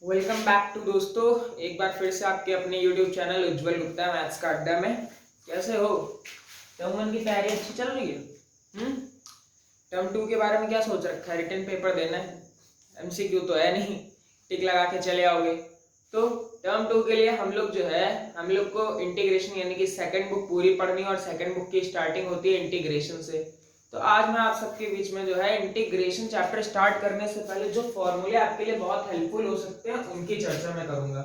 Welcome back to दोस्तों, एक बार फिर से आपके अपने YouTube चैनल उज्जवल गुप्ता मैथ्स का अड्डा में। कैसे हो? टर्म 1 की तैयारी अच्छी चल रही है? टर्म 2 के बारे में क्या सोच रखा है? रिटन पेपर देना है, MCQ तो है नहीं, टिक लगा के चले आओगे। तो टर्म 2 के लिए हम लोग को इंटीग्रेशन यानी कि सेकंड बुक पूरी पढ़नी है और सेकंड बुक की स्टार्टिंग होती है इंटीग्रेशन से। तो आज मैं आप सबके बीच में जो है इंटीग्रेशन चैप्टर स्टार्ट करने से पहले जो फॉर्मूले आपके लिए बहुत हेल्पफुल हो सकते हैं उनकी चर्चा मैं करूंगा।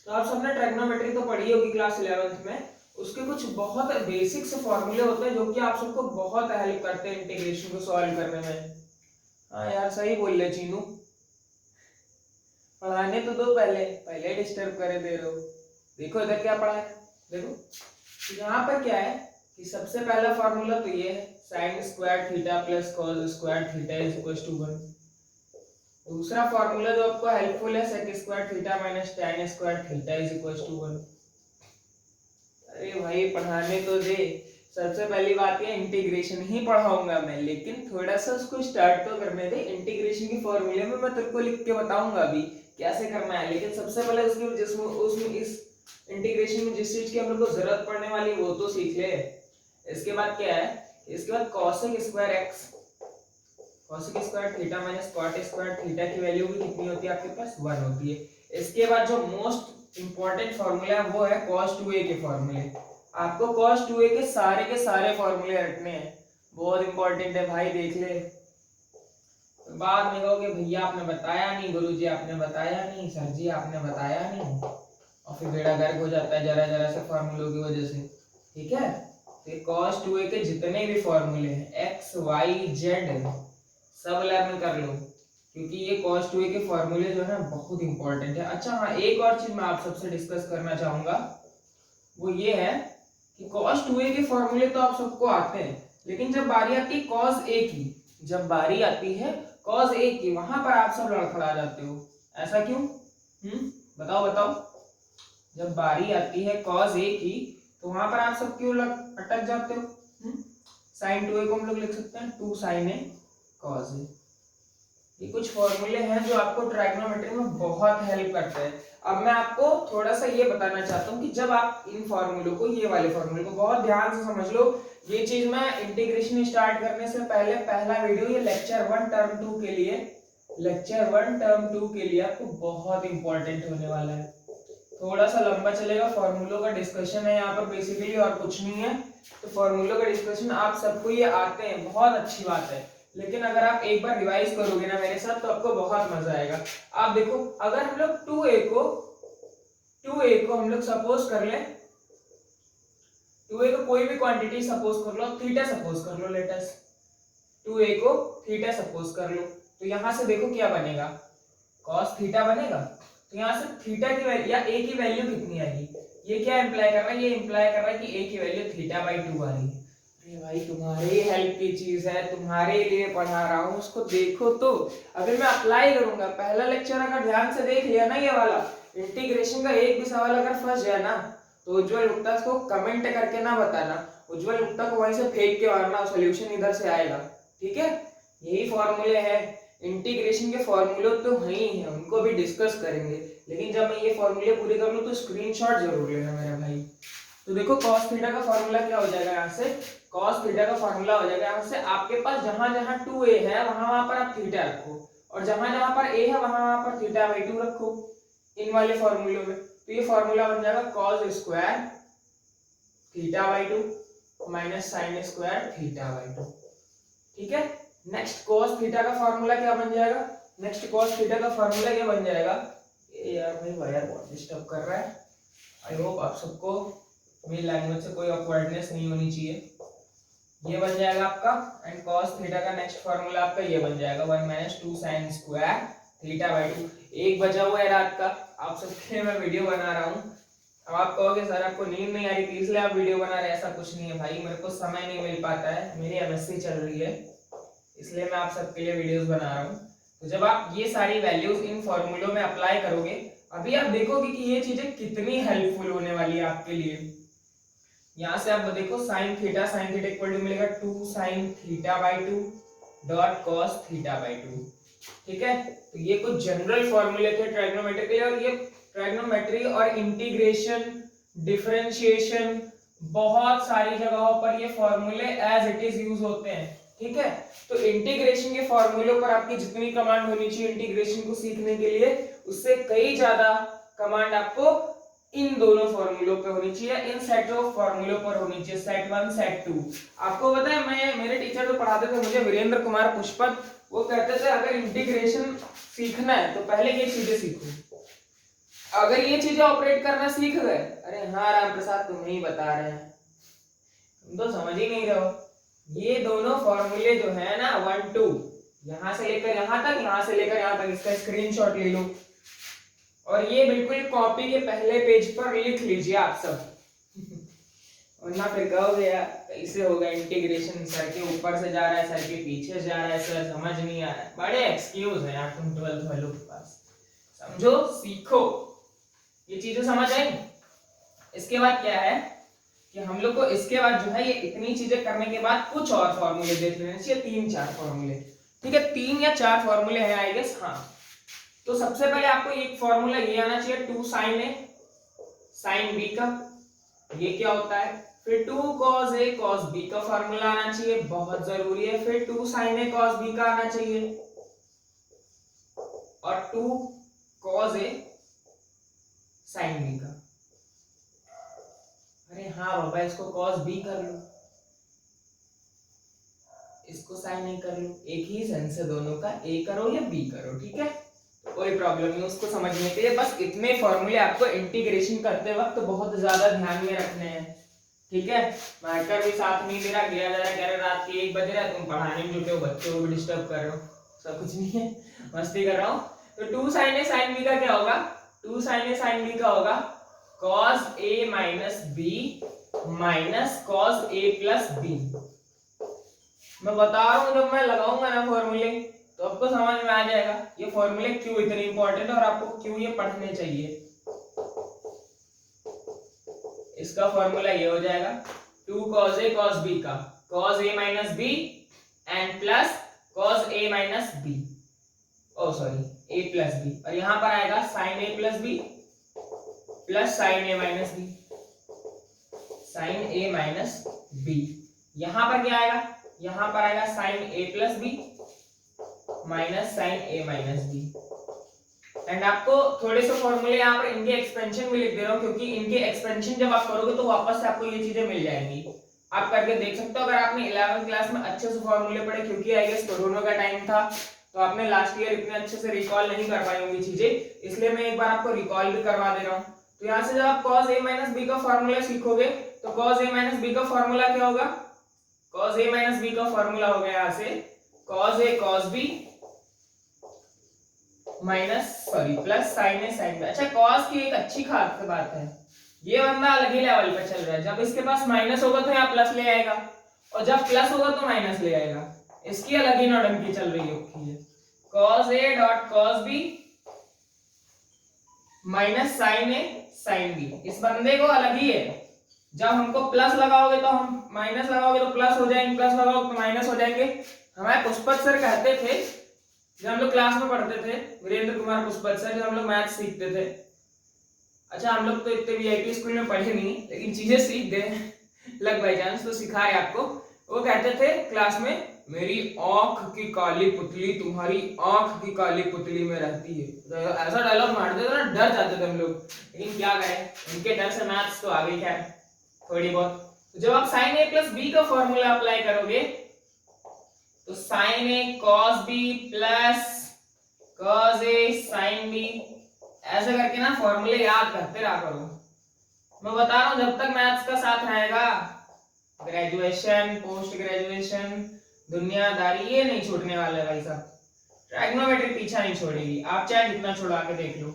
तो आप सबने ट्रिग्नोमेट्री तो पढ़ी होगी क्लास 11th में, उसके कुछ बहुत बेसिक से फॉर्मूले होते हैं जो कि आप सबको बहुत हेल्प करते हैं इंटीग्रेशन को सॉल्व करने में। हाँ यार, सही बोल रहे चीनू, पढ़ाने तो दो, पहले पहले डिस्टर्ब करे दे रहे हो। देखो इधर क्या पढ़ा है, देखो तो यहाँ पर क्या है कि सबसे पहला फॉर्मूला तो ये है sin square theta plus cos square theta is equal to 1। दूसरा फॉर्मूला जो आपको हेल्पफुल है sec square theta minus tan square theta is equal to 1। अरे भाई पढ़ाने तो दे। सबसे पहली बात ये इंटीग्रेशन ही पढ़ाऊंगा मैं, लेकिन थोड़ा सा उसको स्टार्ट तो करने दे। इंटीग्रेशन की फॉर्मूले में मैं तेरे को लिख के बताऊंगा अभी कैसे करना है, लेकिन सबसे पहले उसमें इस इंटीग्रेशन में जिस चीज की हम लोग को जरूरत पड़ने वाली वो तो सीख ले। इसके बाद क्या है, इसके बाद cosec square x, cosec square theta minus cot square theta की वैल्यू भी कितनी होती है आपके पास? 1 होती है। इसके बाद जो मोस्ट इंपॉर्टेंट फॉर्मूला है वो है cos 2a के फॉर्मूले। आपको cos 2a के सारे फॉर्मूले रखने हैं, बहुत इंपॉर्टेंट है भाई, देख ले। तो बाद में कहोगे भैया आपने बताया नहीं, गुरुजी आपने बताया नहीं, सर जी आपने बताया नहीं, और फिर बेड़ा गर्क हो जाता है जरा जरा से फॉर्मूलों की वजह से। ठीक है, तो cos 2a के जितने भी फॉर्मूले हैं x y z सब लर्न कर लो, क्योंकि ये cos 2a के फॉर्मूले जो है बहुत इंपॉर्टेंट है। अच्छा हाँ, एक और चीज मैं आप सबसे डिस्कस करना चाहूंगा, वो ये है कि cos 2a के फॉर्मूले तो आप सबको आते हैं, लेकिन जब बारी आती है cos a की, जब बारी आती है cos a की, वहां पर आप सब लड़खड़ा जाते हो। ऐसा क्यों? बताओ बताओ। जब बारी आती है cos a की तो वहां पर आप सब क्यों अटक जाते हो? sin 2a को हम लोग लिख सकते हैं 2 sin a cos a। ये कुछ फॉर्मूले हैं जो आपको ट्राइगोनोमेट्री में बहुत हेल्प करते हैं। अब मैं आपको थोड़ा सा ये बताना चाहता हूँ कि जब आप इन फॉर्मूलों को, ये वाले फॉर्मूले को बहुत ध्यान से समझ लो। ये चीज मैं इंटीग्रेशन स्टार्ट करने से पहले पहला वीडियो, ये लेक्चर 1 टर्म 2 के लिए, लेक्चर 1 टर्म 2 के लिए आपको बहुत इंपॉर्टेंट होने वाला है। थोड़ा सा लंबा चलेगा, फॉर्मूलों का डिस्कशन है यहाँ पर बेसिकली, और कुछ नहीं है। तो फॉर्मूलों का डिस्कशन आप सबको ये आते हैं, बहुत अच्छी बात है, लेकिन अगर आप एक बार रिवाइज करोगे ना मेरे साथ तो आपको बहुत मजा आएगा। आप देखो, अगर हम लोग 2a को हम लोग सपोज कर ले, 2a को कोई भी क्वांटिटी सपोज कर लो, थीटा सपोज कर लो, लेट अस 2a को थीटा सपोज कर लो, तो यहां से देखो क्या बनेगा, cos थीटा बनेगा। तो यहाँ से थीटा की वैल्यू या a की वैल्यू कितनी आएगी? ये क्या इंप्लाई कर रहा है? ये इंप्लाई कर रहा है कि a की वैल्यू थीटा बाई 2 आ रही है। अरे भाई तुम्हारे हेल्प की चीज है, तुम्हारे लिए पढ़ा रहा हूँ, उसको देखो। तो अगर मैं अप्लाई करूंगा, पहला लेक्चर अगर ध्यान से देख लिया ना, ये वाला इंटीग्रेशन का एक भी सवाल अगर फंस जाए ना, तो उज्जवल गुप्ता को कमेंट करके ना बताना, उज्जवल गुप्ता को वहीं से फेंक के मारना, सोल्यूशन इधर से आएगा। ठीक है, यही फॉर्मूले हैं इंटीग्रेशन के। फॉर्मूले तो वही हैं, उनको भी डिस्कस करेंगे, लेकिन जब मैं ये फॉर्मूले पूरे कर लूं तो स्क्रीनशॉट जरूर लेना मेरा भाई। तो देखो cos थीटा का फॉर्मूला क्या हो जाएगा, यहाँ से cos थीटा का फॉर्मूला हो जाएगा, यहाँ से आपके पास जहां जहां 2a है वहां पर आप थीटा रखो, और जहां जहां पर a है वहां पर थीटा बाई 2 रखो इन वाले फॉर्मूलों में। तो ये फॉर्मूला बन जाएगा cos square theta by 2 minus sine square theta by 2। ठीक है, नेक्स्ट cos थीटा का फॉर्मूला क्या बन जाएगा? नेक्स्ट cos थीटा का फॉर्मूला क्या बन जाएगा? ये यार भाई वायर बहुत डिस्टर्ब कर रहा है। आई होप आप सबको मेरी लैंग्वेज से कोई ऑकवर्डनेस नहीं होनी चाहिए। ये बन जाएगा आपका, एंड cos थीटा का नेक्स्ट फॉर्मूला आपका ये बन जाएगा 1 minus 2 sin square theta by 2। 1 बजा हुआ है रात का, आप सबके लिए मैं वीडियो बना रहा हूँ। अब आप कहोगे सर आपको नींद नहीं आ रही थी इसलिए आप वीडियो बना रहे हैं, ऐसा कुछ नहीं है भाई, मेरे को समय नहीं मिल पाता है, मेरी MSc चल रही है, इसलिए मैं आप सबके लिए वीडियोस बना रहा हूँ। तो जब आप ये सारी वैल्यूज इन फॉर्मूलों में अप्लाई करोगे, अभी आप देखोगे कि ये चीजें कितनी हेल्पफुल होने वाली है आपके लिए। यहाँ से आप देखो साइन थीटा इक्वल टू मिलेगा 2 sin theta by 2 dot cos theta by 2। ठीक है, तो ये कुछ जनरल फॉर्मूले थे ट्राइगोनोमेट्री के लिए, और ये ट्राइगोनोमेट्री और इंटीग्रेशन, डिफरेंशिएशन, बहुत सारी जगहों पर ये फॉर्मूले एज इट इज यूज होते हैं। ठीक है, तो इंटीग्रेशन के फॉर्मूलों पर आपकी जितनी कमांड होनी चाहिए इंटीग्रेशन को सीखने के लिए, उससे कई ज्यादा कमांड आपको इन दोनों फॉर्मूलों पे होनी चाहिए, इन सेट ऑफ फॉर्मूलों पर होनी चाहिए, सेट 1 सेट 2। आपको पता है, मैं मेरे टीचर जो पढ़ाते थे मुझे, वीरेंद्र कुमार पुष्पत, वो कहते थे अगर इंटीग्रेशन सीखना है तो पहले ये चीजें सीखो, अगर ये चीजें ऑपरेट करना सीख गए, अरे हाँ राम प्रसाद तुम ही बता रहे हैं, तुम तो समझ ही नहीं रहे हो। ये दोनों फॉर्मूले जो है ना 1 2, यहां से लेकर यहां तक, यहां से लेकर यहां तक, इसका स्क्रीनशॉट ले लो और ये बिल्कुल कॉपी के पहले पेज पर लिख लीजिए आप सब वरना फिर कहोगे यार कैसे होगा इंटीग्रेशन, सर के ऊपर से जा रहा है, सर के पीछे जा रहा है, सर समझ नहीं आ रहा है, बड़े एक्सक्यूज हैं यार तुम 12th वालों के पास। समझो, सीखो, ये चीजें समझ आई। इसके बाद क्या है कि हम लोग को इसके बाद जो है ये इतनी चीजें करने के बाद कुछ और फॉर्मूले देख लेने चाहिए, 3-4 फॉर्मूले। ठीक है, 3 या 4 फॉर्मूले हैं आई गेस। हाँ, तो सबसे पहले आपको एक फॉर्मूला ये आना चाहिए 2 sin a sin b का, ये क्या होता है। फिर 2 cos a cos b का फॉर्मूला आना चाहिए, बहुत जरूरी है। फिर 2 sin a cos b का आना चाहिए, और 2 cos a sin b का। अरे हाँ बाबा, इसको cos b कर लो, इसको sin a कर लो, एक ही सेंस है दोनों का, a करो या b करो, ठीक है, कोई प्रॉब्लम नहीं। उसको समझने के लिए बस इतने फॉर्मूले आपको इंटीग्रेशन करते वक्त बहुत ज्यादा ध्यान में रखने हैं। ठीक है, मार्कर भी साथ नहीं दे रहा, गया जरा कह रहे रात के 1 बज रहा है, तुम पढ़ाने में जुटे हो, बच्चों को भी डिस्टर्ब कर रहे हो, सब कुछ नहीं है, मस्ती कर रहा हूँ। तो 2 sin a sin b का क्या होगा, 2 sin a sin b का होगा cos a minus b minus cos a plus b। मैं बता रहा हूँ, जब मैं लगाऊंगा ना फॉर्मूले तो आपको समझ में आ जाएगा ये फॉर्मूले क्यों इतने इंपॉर्टेंट है और आपको क्यों ये पढ़ने चाहिए। इसका फॉर्मूला ये हो जाएगा 2 cos a cos b का cos a minus b and plus cos a minus b, oh sorry a plus b, और यहां पर आएगा sin a plus b plus sin a minus b, sin a minus b। यहां पर क्या आएगा, यहां पर आएगा sin a plus b minus sine A minus B. And आपको थोड़े से फॉर्मूले यहाँ पर इनके एक्सपेंशन भी लिख दे रहा हूँ, क्योंकि इनके एक्सपेंशन जब आप करोगे तो वापस से आपको ये चीजें मिल जाएंगी, आप करके देख सकते हो। अगर आपने 11वीं क्लास में अच्छे से फॉर्मूले पढ़े, क्योंकि आई गेस कोरोना का टाइम था तो आपने लास्ट ईयर इतने अच्छे से रिकॉल नहीं कर पाई होंगी चीजें, इसलिए मैं एक बार आपको रिकॉल भी करवा दे रहा हूँ। तो यहाँ से जब आप cos a minus b का फॉर्मूला सीखोगे तो cos a minus b का फॉर्मूला क्या होगा, cos a minus b का फॉर्मूला होगा यहाँ से cos a cos b minus sorry plus sine A sine B. अच्छा, कॉस की एक अच्छी खास बात है, ये बंदा अलग ही लेवल पे चल रहा है, जब इसके पास माइनस होगा तो यहाँ प्लस ले आएगा, और जब प्लस होगा तो माइनस ले आएगा, इसकी अलग ही नौटंकी चल रही है। cos a dot cos b minus sine A sine B, इस बंदे को अलग ही है। जब हमको प्लस लगाओगे तो हम माइनस लगाओगे तो प्लस हो जाएंगे, प्लस लगाओगे तो माइनस हो जाएंगे। हमारे पुष्पत सर कहते थे जब हम लोग क्लास में पढ़ते थे, वीरेंद्र कुमार पुष्पत सर, जब हम लोग मैथ सीखते थे, अच्छा हम लोग तो इतने वीआईपी स्कूल में पढ़े नहीं लेकिन चीजें सीख गए लग बाई चांस, तो सिखा रहे आपको। वो कहते थे क्लास में, मेरी आंख की काली पुतली तुम्हारी आंख की काली पुतली में रहती है, तो ऐसा डायलॉग मारते थे ना, डर जाते थे हम लोग, लेकिन क्या करें, उनके डर से मैथ्स तो आ गई खैर थोड़ी बहुत। तो जब आप साइन ए प्लस बी का फॉर्मूला अप्लाई करोगे तो sin a cos b plus cos a sin b, ऐसे करके ना फॉर्मूले याद करते रहा करो। मैं बता रहा हूं, जब तक मैथ्स का साथ रहेगा, ग्रेजुएशन पोस्ट ग्रेजुएशन दुनियादारी ये नहीं छूटने वाला है भाई साहब, ट्राइगोनोमेट्री पीछा नहीं छोड़ेगी, आप चाहे जितना छुड़ा के देख लो,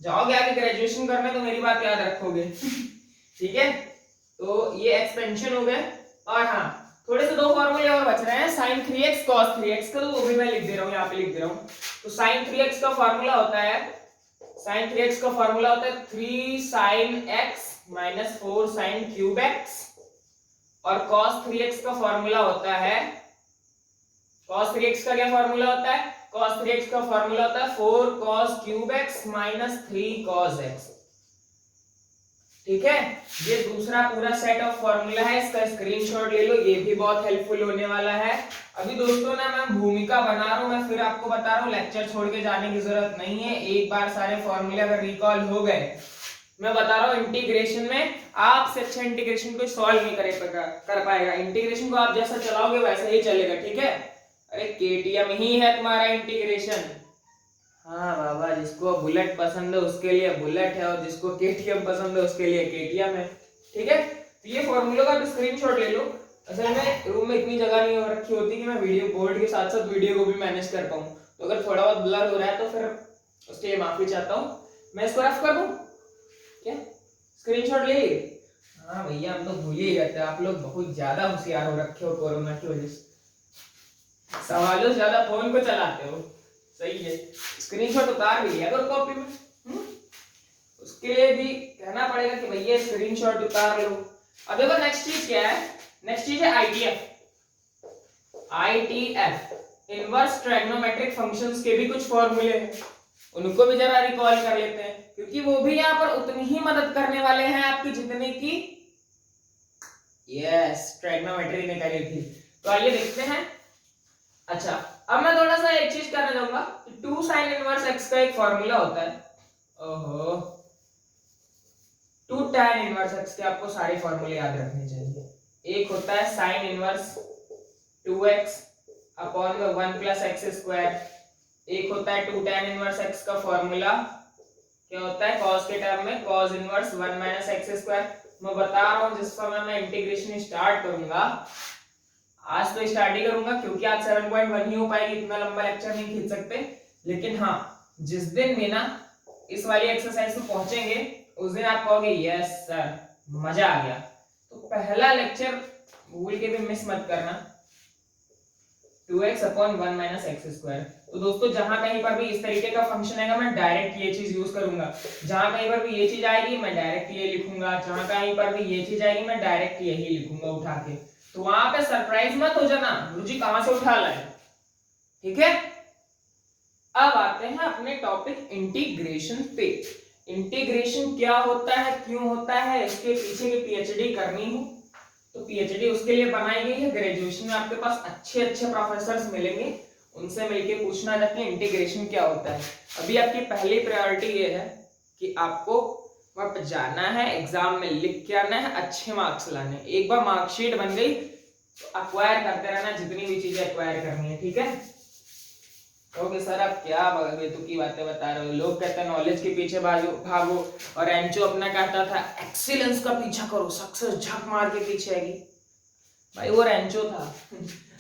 जाओगे आगे ग्रेजुएशन करने तो मेरी बात याद रखोगे ठीक है, तो ये एक्सपेंशन हो गए। और हाँ, थोड़े से 2 फॉर्मूले और बच रहे हैं, sin 3x cos 3x का, तो वो भी मैं लिख दे रहा हूँ, यहाँ पे लिख दे रहा हूँ। तो sin 3x का फॉर्मूला होता है, sin 3x का फॉर्मूला होता है 3 sin x minus 4 sin cube x, और cos 3x का फॉर्मूला होता है, cos 3x का क्या फॉर्मूला होता है, cos 3x का फॉर्मूला होता है 4 cos cube x minus 3 cos x। ठीक है, ये दूसरा पूरा सेट ऑफ फॉर्मूला है, इसका स्क्रीनशॉट ले लो, ये भी बहुत हेल्पफुल होने वाला है। अभी दोस्तों ना मैं भूमिका बना रहा हूं, मैं फिर आपको बता रहा हूं, लेक्चर छोड़ के जाने की जरूरत नहीं है। एक बार सारे फॉर्मूले अगर रिकॉल हो गए, मैं बता रहा हूं इंटीग्रेशन में आपसे अच्छा इंटीग्रेशन कोई सॉल्व नहीं कर पाएगा। इंटीग्रेशन को आप जैसा चलाओगे वैसा ही चलेगा, ठीक है। अरे केटीएम ही है तुम्हारा इंटीग्रेशन। हाँ बाबा, जिसको बुलेट पसंद है उसके लिए बुलेट है, और जिसको केटीएम पसंद है उसके लिए केटीएम है, ठीक है। तो ये फॉर्मूला का स्क्रीनशॉट ले लो। असल में रूम में इतनी जगह नहीं हो रखी होती कि मैं वीडियो बोर्ड के साथ साथ वीडियो को भी मैनेज कर पाऊँ, तो अगर थोड़ा बहुत ब्लर हो रहा है तो फिर उसके लिए माफी चाहता हूँ। मैं इसको रफ कर दूं क्या? स्क्रीनशॉट ले लिए? हाँ भैया, हम तो भूल ही जाते हैं, आप लोग बहुत ज्यादा होशियार हो रखे हो कोरोना की वजह से, सवालों से ज्यादा फोन को चलाते हो। सही है, स्क्रीनशॉट उतार भी लिया करो कॉपी में। उसके लिए भी कहना पड़ेगा कि भैया स्क्रीनशॉट उतार लो। अब देखो नेक्स्ट चीज क्या है, नेक्स्ट चीज है ITF. ITF inverse trigonometric functions के भी कुछ फॉर्मूले हैं, उनको भी जरा रिकॉल कर लेते हैं, क्योंकि वो भी यहाँ पर उतनी ही मदद करने वाले हैं आपकी जितने की यस ट्रायगोनोमेट्री ने करी थी। तो आइए देखते हैं। अच्छा, अब मैं थोड़ा सा एक चीज करने जाऊंगा, 2 sin इनवर्स x का एक फॉर्मूला होता है। ओहो, 2 tan इनवर्स x के आपको सारे फॉर्मूले याद रखने चाहिए। एक होता है sin इनवर्स 2x अपॉन में 1 प्लस एक्स स्क्वायर। एक होता है 2 tan इनवर्स x का फॉर्मूला क्या होता है, cos के टर्म में cos inverse 1 minus x square. मैं बता रहा हूं जिस समय मैं इंटीग्रेशन स्टार्ट करूंगा, आज तो स्टार्ट ही करूंगा क्योंकि आज 7.1 ही हो पाएगी, इतना लंबा लेक्चर नहीं खींच सकते। लेकिन हाँ, जिस दिन भी ना इस वाली एक्सरसाइज पे पहुंचेंगे उस दिन आप कहोगे यस सर मजा आ गया। तो पहला लेक्चर भूल के भी मिस मत करना, 2x upon 1 minus x square. तो दोस्तों जहां कहीं पर भी इस तरीके का फंक्शन आएगा मैं डायरेक्ट ये चीज यूज करूंगा, जहां कहीं पर भी ये चीज आएगी मैं डायरेक्ट ये लिखूंगा, जहां कहीं पर भी ये चीज आएगी मैं डायरेक्ट यही लिखूंगा उठा के। तो वहां पे सरप्राइज मत हो जाना गुरुजी कहां से उठा लाए, ठीक है। अब आते हैं अपने टॉपिक इंटीग्रेशन पे। इंटीग्रेशन क्या होता है, क्यों होता है, इसके पीछे की पीएचडी करनी हो तो पीएचडी उसके लिए बनाई गई है। ग्रेजुएशन में आपके पास अच्छे अच्छे प्रोफेसर्स मिलेंगे, उनसे मिलके पूछना जाके इंटीग्रेशन क्या होता है। अभी आपकी पहली प्रायोरिटी ये है कि आपको वहां पर जाना है, एग्जाम में लिख के आना है, अच्छे मार्क्स लाने। एक बार मार्कशीट बन गई तो अक्वायर करते रहना जितनी भी चीजें अक्वायर करनी है, ठीक है। ओके सर आप क्या बेतुकी की बातें बता रहे हो, लोग कहते हैं नॉलेज के पीछे भागो, और एंचो अपना कहता था एक्सीलेंस का पीछा करो, सक्सेस झक मार के पीछे आएगी। भाई वो रेंचो था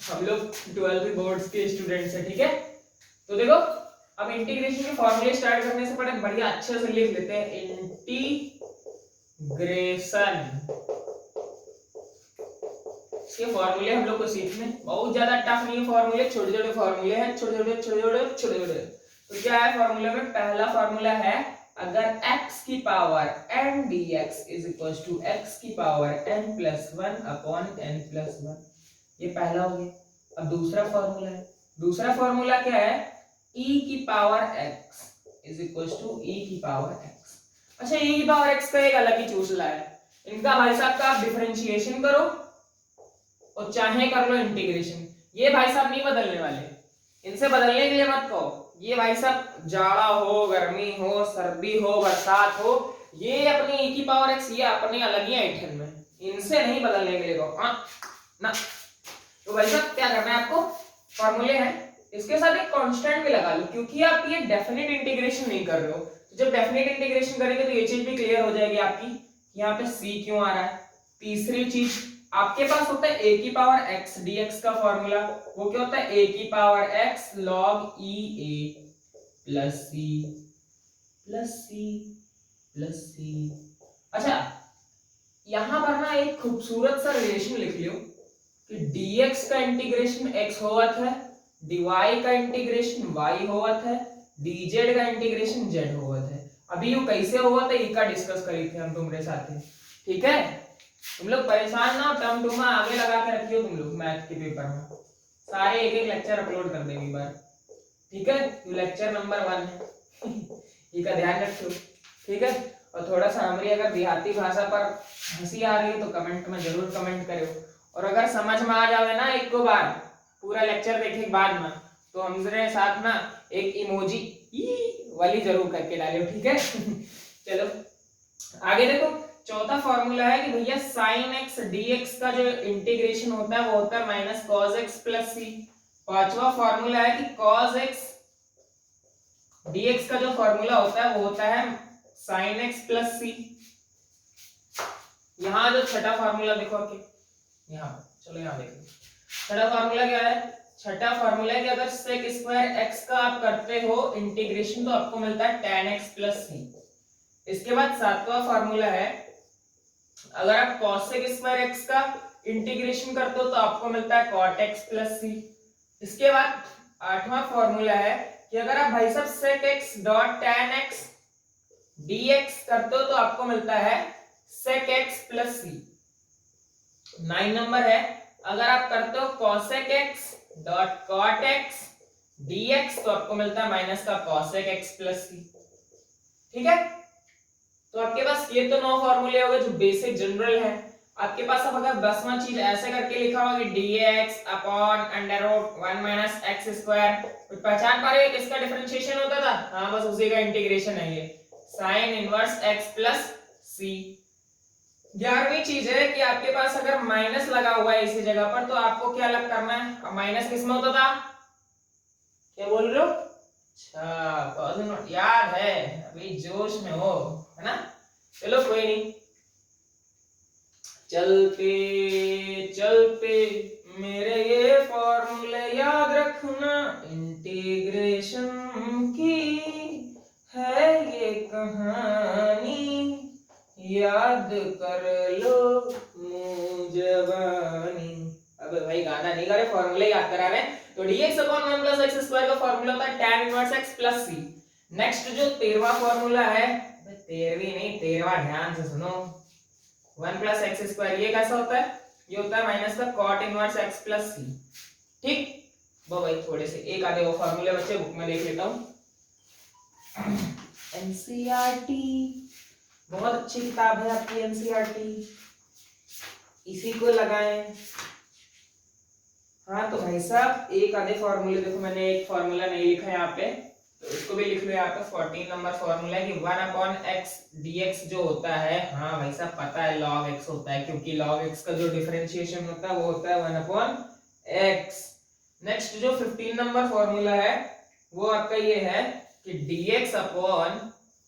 हम लोग 12th बोर्ड्स के स्टूडेंट्स हैं, ठीक है। तो देखो अब इंटीग्रेशन के फॉर्मूले स्टार्ट करने से पहले बढ़िया अच्छे से लिख लेते हैं। इंटीग्रेशन इसके फॉर्मूले हम लोग को सीखने, बहुत ज्यादा टफ नहीं है फॉर्मूले, छोटे छोटे फॉर्मूले हैं, छोटे। तो क्या है फॉर्मूले में, पहला फॉर्मूला है अगर x की power n dx is equal to x की power n plus 1 upon n plus 1, ये पहला हो गया। अब दूसरा फॉर्मूला है, दूसरा फॉर्मूला क्या है, e की power x is equal to e की पावर x। अच्छा, e की पावर x का एक अलग ही चूसला है, इनका भाई साहब का आप डिफरेंशिएशन करो और चाहे कर लो इंटीग्रेशन, ये भाई साहब नहीं बदलने वाले, इनसे बदलने के लिए मत कहो। ये भाई साहब जाड़ा हो, गर्मी हो, सर्दी हो, बरसात हो, ये अपनी e की पावर x ये अपनी अलग ही ऐठन में, इनसे नहीं बदलने के लिए कहो, हाँ ना। तो भाई साहब क्या करना है आपको, फॉर्मूले हैं इसके साथ एक कांस्टेंट भी लगा लो, क्योंकि आप ये डेफिनेट इंटीग्रेशन नहीं कर रहे हो। तो जब डेफिनेट इंटीग्रेशन करेंगे तो ये चीज भी क्लियर हो जाएगी आपकी, यहाँ पे c क्यों आ रहा है। तीसरी चीज आपके पास होता है a की पावर x dx का फॉर्मूला, वो क्या होता है a की power x log e a plus c plus c plus c। अच्छा, यहां पर ना एक खूबसूरत सा रिलेशन लिख लियो कि dx का इंटीग्रेशन x होवत है, dy का इंटीग्रेशन y होवत है, dz का इंटीग्रेशन z होवत है। अभी ये कैसे होवत है इसका डिस्कस करी थी हम तुम्हारे साथ, ठीक है। तुम लोग परेशान ना, टर्म टू में आगे लगा के रखियो तुम लोग मैथ के पेपर में, सारे एक एक लेक्चर अपलोड कर देंगे एक बार। ठीक है, ये लेक्चर नंबर 1 है। ये का ध्यान रखो, ठीक है। और थोड़ा सा हमारी अगर देहाती भाषा पर हंसी आ रही है तो कमेंट में जरूर कमेंट करो। और अगर समझ में आ जावे ना एक को बार पूरा लेक्चर देखे के बाद में, तो हमसे साथ ना एक इमोजी वाली जरूर करके डालियो, ठीक है। चलो आगे देखो, चौथा फॉर्मूला है कि भैया साइन एक्स dx का जो इंटीग्रेशन होता है वो होता है माइनस कॉस एक्स प्लस सी। पांचवा फॉर्मूला है कि कॉस एक्स dx का जो फॉर्मूला होता है वो होता है साइन एक्स प्लस सी। यहाँ जो छठा फॉर्मूला देखो आपके यहाँ, चलो यहाँ देखो छठा फॉर्मूला क्या है। छठा फॉर्मूला है कि अगर sec स्क्वायर x का आप करते हो इंटीग्रेशन तो आपको मिलता है tan x प्लस सी। इसके बाद सातवां फॉर्मूला है, अगर आप cosec स्क्वायर x का इंटीग्रेशन करते हो तो आपको मिलता है cot x प्लस सी। इसके बाद आठवां फॉर्मूला है कि अगर आप भाई साहब sec x dot tan x dx करते हो तो आपको मिलता है sec x प्लस सी। 9 नंबर है, अगर आप करते हो cosec x dot cot x dx तो आपको मिलता है माइनस का cosec x प्लस सी। ठीक है, तो आपके पास ये तो 9 फॉर्मूले हो गए जो बेसिक जनरल है। आपके पास अब अगर 10वां चीज ऐसे करके लिखा होगा कि dx upon under root 1 minus x square, कुछ पहचान पा रहे हो किसका डिफरेंशिएशन होता था? हाँ बस उसी का इंटीग्रेशन है ये, साइन इनवर्स x प्लस सी। 11वीं चीज है कि आपके पास अगर माइनस लगा हुआ है इसी जगह पर तो आपको क्या अलग करना है। अब माइनस किसमें होता था, क्या बोल रहे हो? अच्छा याद है, अभी जोश में हो, है ना? चलो कोई नहीं, चलते चलते मेरे ये फॉर्मूले याद रखना, इंटीग्रेशन की है ये कहानी, याद कर लो जवानी। अब भाई गाना नहीं गा रहे, फॉर्मूले याद करा रहे हैं। तो dx upon 1 plus x square का फॉर्मूला होता है tan इनवर्स x प्लस सी। नेक्स्ट जो 13वां फॉर्मूला है, 13वीं नहीं 13वां, ध्यान से सुनो। 1 प्लस एक्स स्क्वायर ये कैसा होता है? ये होता है माइनस का cot इनवर्स x प्लस सी। ठीक, वो भाई थोड़े से एक आधे वो फॉर्मूले बच्चे बुक में देख लेता हूं। एनसीईआरटी बहुत अच्छी किताब है आपकी एनसीईआरटी, इसी को लगाएं। हाँ तो भाई साहब एक आधे फॉर्मूले देखो, मैंने एक फॉर्मूला नहीं लिखा है यहाँ पे तो इसको भी लिख लो यहाँ पे। 14 नंबर फॉर्मूला है कि 1 अपॉन एक्स dx जो होता है, हाँ भाई साहब पता है log x होता है, क्योंकि log x का जो डिफरेंशिएशन होता है वो होता है 1 अपॉन x। नेक्स्ट जो 15 नंबर फॉर्मूला है वो आपका ये है कि dx upon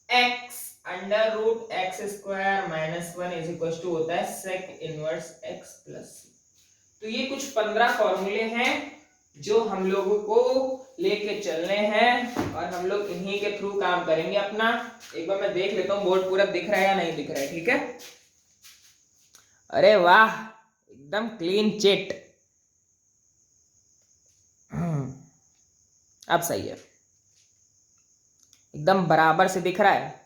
x under root x square minus 1 is equal to होता है sec inverse x plus C. तो ये कुछ 15 फॉर्मूले हैं जो हम लोगों को लेके चलने हैं और हम लोग इन्हीं के थ्रू काम करेंगे अपना। एक बार मैं देख लेता हूँ बोर्ड पूरा दिख रहा है या नहीं दिख रहा है, ठीक है? अरे वाह, एकदम क्लीन चिट, अब सही है, एकदम बराबर से दिख रहा है।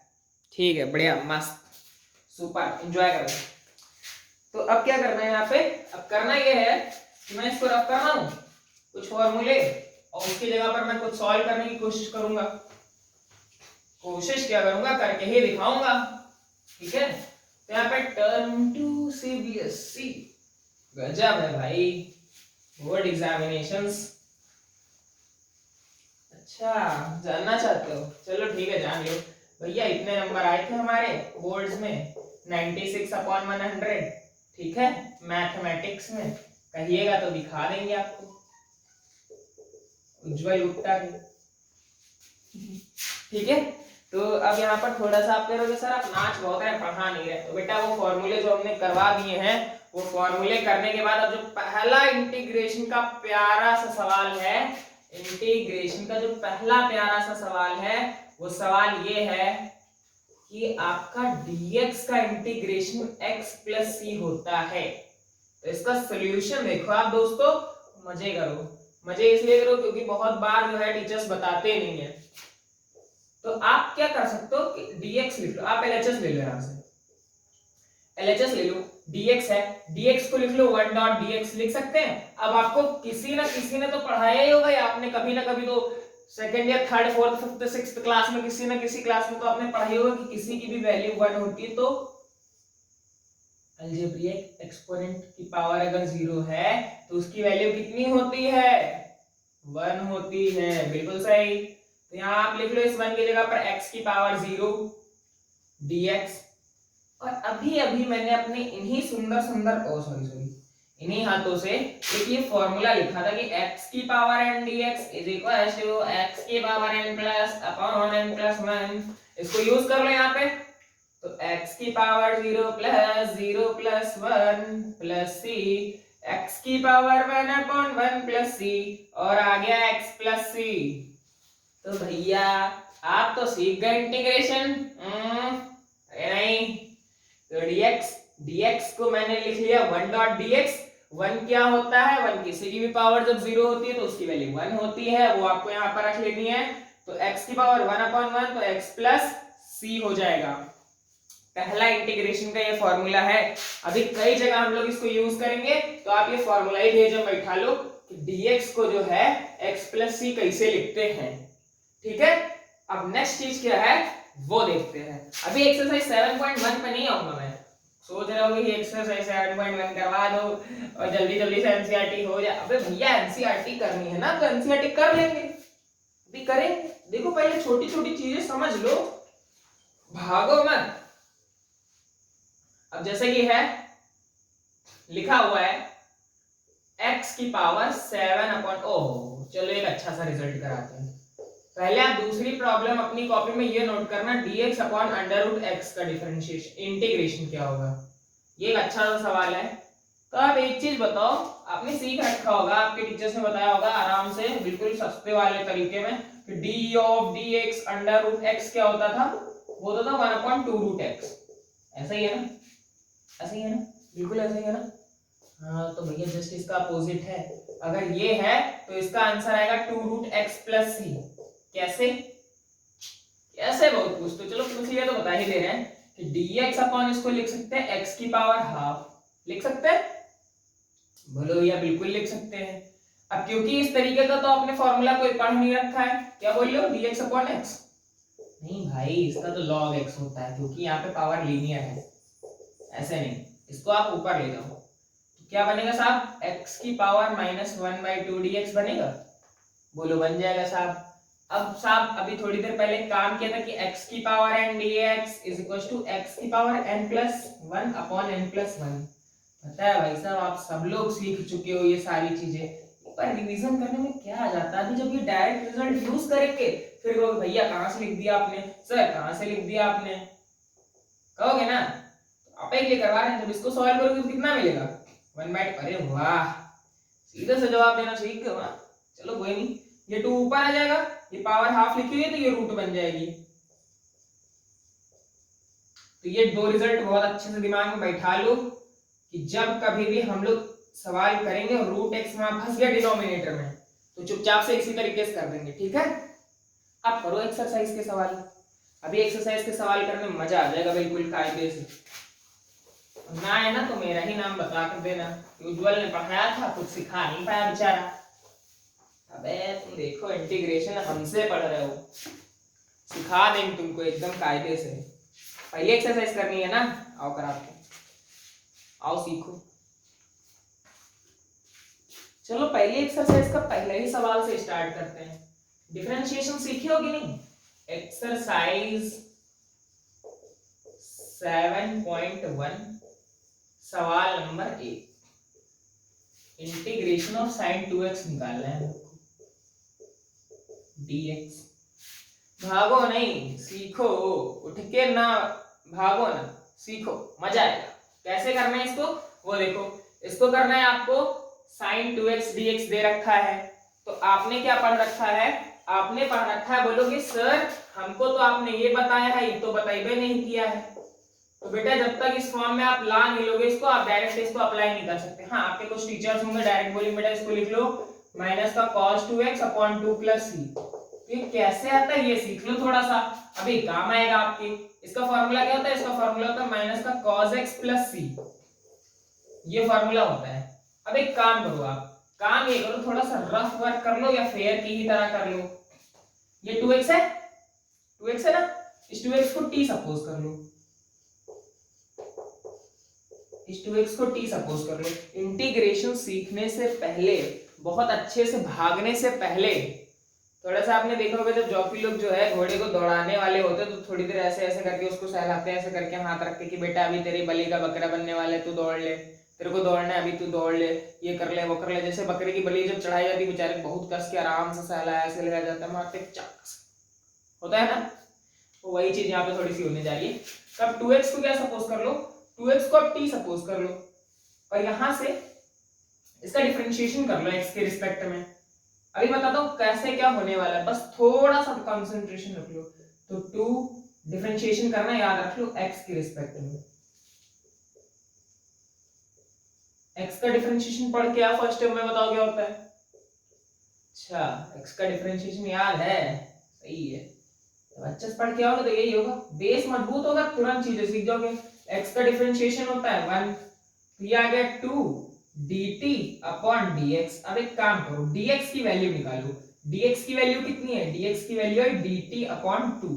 ठीक है, बढ़िया, मस्त, सुपर, एंजॉय करो। तो अब क्या करना है यहाँ पे? अब करना ये है कि मैं इसको रफ कर रहा हूँ कुछ फॉर्मूले और उसकी जगह पर मैं कुछ सॉल्व करने की कोशिश करूंगा, कोशिश क्या करूंगा, करके ही दिखाऊंगा, ठीक है? तो यहाँ पे टर्न टू सीबीएसई, गजब है भाई, बोर्ड एग्जामिनेशंस। अच्छा जानना चाहते हो, चलो ठीक है जान लो भैया। इतने नंबर आए थे हमारे बोर्ड्स में 96 अपॉन 100, ठीक है? मैथमेटिक्स में कहिएगा तो दिखा देंगे आपको, उज्जवल गुप्ता के, ठीक है? तो अब यहाँ पर थोड़ा सा आप कहोगे सर आप नाच बहुत है, पढ़ा नहीं रहे, तो बेटा वो फॉर्मूले जो हमने करवा दिए हैं वो फॉर्मूले करने के बाद अब जो पहला इंटीग्रेशन का प्यारा सा सवाल है, इंटीग्रेशन का जो पहला प्यारा सा सवाल है वो सवाल ये है कि आपका dx का इंटीग्रेशन x प्लस सी होता है। तो इसका सोल्यूशन देखो आप दोस्तों, मजे करो, मजे इसलिए करो क्योंकि बहुत बार जो है टीचर्स बताते नहीं है। तो आप क्या कर सकते हो कि dx लिख लो, आप LHS ले लो, यहां से LHS ले लो, dx है, dx को लिख लो 1 डॉट dx लिख सकते हैं। अब आपको किसी ना किसी ने तो पढ़ाया ही होगा, या आपने कभी ना कभी तो सेकंड या third fourth fifth sixth class में किसी ना किसी क्लास में तो आपने पढ़ाई होगा कि किसी की भी वैल्यू 1 होती है तो अलजेब्रिक एक्सपोनेंट की पावर अगर 0 है तो उसकी वैल्यू कितनी होती है? 1 होती है। बिल्कुल सही। तो यहाँ आप लिख लो इस 1 की जगह पर x की पावर 0 dx। और अभी अभी मैंने अपने इन्हीं सुंदर सुंदर इन्हीं हाथों से एक ये फॉर्मूला लिखा था कि x की power n dx is equal to x की power n plus upon n plus 1। इसको यूज कर लो यहाँ पे। तो x की power 0 plus 1 plus c, x की पावर 1 अपॉन 1 प्लस c और आ गया x प्लस c। तो भैया आप तो सीख गए इंटीग्रेशन। अरे नहीं, तो dx को मैंने लिख लिया 1 डॉट dx। 1 क्या होता है? 1 किसी की भी पावर जब 0 होती है तो उसकी वैल्यू 1 होती है, वो आपको यहाँ पर रख लेनी है। तो x की पावर 1 अपॉन 1 तो x प्लस c हो जाएगा। पहला इंटीग्रेशन का ये फॉर्मूला है। अभी कई जगह हम लोग इसको यूज करेंगे तो आप ये फॉर्मूला ही भेजो, बैठा लो कि dx को जो है x प्लस c कैसे लिखते हैं। ठीक है, अब नेक्स्ट चीज क्या है वो देखते हैं। अभी एक्सरसाइज 7.1 पे नहीं आऊंगा मैं। सोच रहे हो कि एक्सरसाइज 7.1 करवा दो और जल्दी जल्दी से एनसीईआरटी हो जाए। अबे भैया एनसीईआरटी करनी है ना तो एनसीईआरटी कर लेंगे, अभी करेंगे। देखो पहले छोटी छोटी चीजें समझ लो, भागो मत। अब जैसे कि है लिखा हुआ है x की पावर 7 अपॉन, ओह चलो एक अच्छा सा रिजल्ट कराते हैं। पहले आप दूसरी प्रॉब्लम अपनी कॉपी में ये नोट करना, dx upon under root x का डिफरेंशिएशन इंटीग्रेशन क्या होगा। ये एक अच्छा सा सवाल है। तो आप एक चीज बताओ, आपने सीख रखा होगा, आपके टीचर्स ने बताया होगा आराम से बिल्कुल सस्ते वाले तरीके में कि d of dx under root x क्या होता था? वो होता था 1 अपॉन 2 रूट x। ऐसा ही है ना? ऐसा ही है ना? बिल्कुल ऐसा ही है ना? हाँ तो भैया जस्ट इसका अपोजिट है। अगर ये है तो इसका आंसर आएगा 2 रूट x प्लस c। कैसे कैसे? बहुत कुछ। तो चलो पूछ लिया तो बता ही दे रहे हैं कि dx अपॉन इसको लिख सकते हैं x की पावर हाफ। लिख सकते हैं? बोलो भैया बिल्कुल लिख सकते हैं। अब क्योंकि इस तरीके का तो आपने फॉर्मूला कोई पढ़ नहीं रखा है, क्या बोल रहे हो? dx अपॉन x नहीं भाई, इसका तो log x होता है क्योंकि यहाँ पे पावर लीनियर है। ऐसे नहीं, इसको आप ऊपर ले जाओ तो क्या बनेगा साहब? x की पावर -1/2 dx बनेगा। बोलो बन जाएगा साहब। अब साहब अभी थोड़ी देर पहले काम किया था कि x की power n dx is equal to x की power n plus 1 upon n plus 1। पता है भाई साहब आप सब लोग सीख चुके हो ये सारी चीजें, पर रिवीजन करने में क्या आ जाता है। अभी जब ये डायरेक्ट रिजल्ट यूज करेंगे फिर कहोगे भैया कहाँ से लिख दिया आपने, सर कहाँ से लिख दिया आपने, कहोगे ना। आप एक लिए करवा रहे हैं, जब इसको सॉल्व करोगे तो कितना मिलेगा? 1/2। अरे वाह, सीधे से जवाब देना सीख गए ना। चलो कोई नहीं, ये 2 ऊपर आ जाएगा, ये पावर हाफ लिखी हुई है तो ये रूट बन जाएगी। तो ये दो रिजल्ट बहुत अच्छे से दिमाग में बैठा लो कि जब कभी भी हम लोग सवाल करेंगे और रूट एक्स वहां फंस गया डिनोमिनेटर में तो चुपचाप से इसी तरीके से कर देंगे। ठीक है, अब करो एक्सरसाइज के सवाल। अभी एक्सरसाइज के सवाल करने में मजा आ जाएगा बिल्कुल कायदे से। ना है ना तो मेरा ही नाम बता कर देना। उज्जवल ने पढ़ाया था, कुछ सिखा नहीं पाया बेचारा। अबे तुम देखो इंटीग्रेशन हमसे पढ़ रहे हो, सिखा देंगे तुमको एकदम कायदे से। पहली एक्सरसाइज करनी है ना, आओ कराते, आओ सीखो। चलो पहली एक्सरसाइज का पहले ही सवाल से स्टार्ट करते हैं। डिफरेंशिएशन सीखे हो कि नहीं? एक्सरसाइज 7.1 सवाल number 1, integration of sin 2x निकालना है dx। भागो नहीं, सीखो, उठ के ना भागो ना, सीखो, मजा आएगा। कैसे करना है इसको वो देखो। इसको करना है आपको, sin 2x dx दे रखा है तो आपने क्या पढ़ रखा है? आपने पढ़ रखा है, बोलोगे सर हमको तो आपने ये बताया है, ये तो बताइए नहीं किया है। तो बेटा जब तक इस फॉर्म में आप ला नहीं लोगे इसको, आप डायरेक्ट इसको अप्लाई नहीं कर सकते। हाँ आपके कुछ टीचर्स होंगे डायरेक्ट बोलेंगे बेटा इसको लिख लो माइनस का cos 2x upon 2 plus c। ये कैसे आता है ये सीख लो थोड़ा सा, अभी काम आएगा आपके। इसका फॉर्मूला क्या होता है? इसका फॉर्मूला होता है माइनस का cos x प्लस c, ये फॉर्मूला होता है। अब एक काम करो, आप काम ये करो, थोड़ा सा रफ वर्क कर लो या फेयर की ही तरह कर लो। ये 2x है, 2x है ना, इस 2x को t सपोज कर लो, इस 2x को t सपोज कर लो। इंटीग्रेशन सीखने से पहले, बहुत अच्छे से भागने से पहले, थोड़ा सा आपने देखा होगा जब जॉकी लोग जो है घोड़े को दौड़ाने वाले होते तो थोड़ी देर ऐसे ऐसे करके उसको सहलाते हैं, ऐसे करके हाथ रख के कि बेटा अभी तेरी बलि का बकरा बनने वाला है, तू दौड़ ले, तेरे को दौड़ना है, अभी तू दौड़ ले, ये कर ले वो कर ले। जैसे बकरे की बलि जब चढ़ाई जाती है बेचारे बहुत कस के आराम से सहलाया ऐसे लिया जाता है, मारते चक होता है ना, तो वही चीज यहाँ पे थोड़ी सी होने जा रही है। तब 2x को क्या सपोज कर लो, 2x को अब t सपोज कर लो, और यहां से इसका डिफरेंशिएशन कर लो x के रिस्पेक्ट में। अभी बताता हूँ कैसे क्या होने वाला है, बस थोड़ा सा कंसंट्रेशन रख लो। तो 2 डिफरेंशिएशन करना याद रख लो x के रिस्पेक्ट में। x का डिफरेंशिएशन पढ़ के आप फर्स्ट टर्म में बताओ क्या होता है। अच्छा, x का डिफरेंशिएशन याद है, सही है, तो अच्छे से पढ़ के आओगे तो यही होगा, बेस मजबूत होगा, तुरंत चीजें सीख जाओगे। x का डिफरेंशिएशन होता है 1, तो ये आ गया 2 dt अपॉन dx। अब एक काम करो, dx की वैल्यू निकालो। dx की वैल्यू कितनी है, dx की वैल्यू है dt अपॉन 2,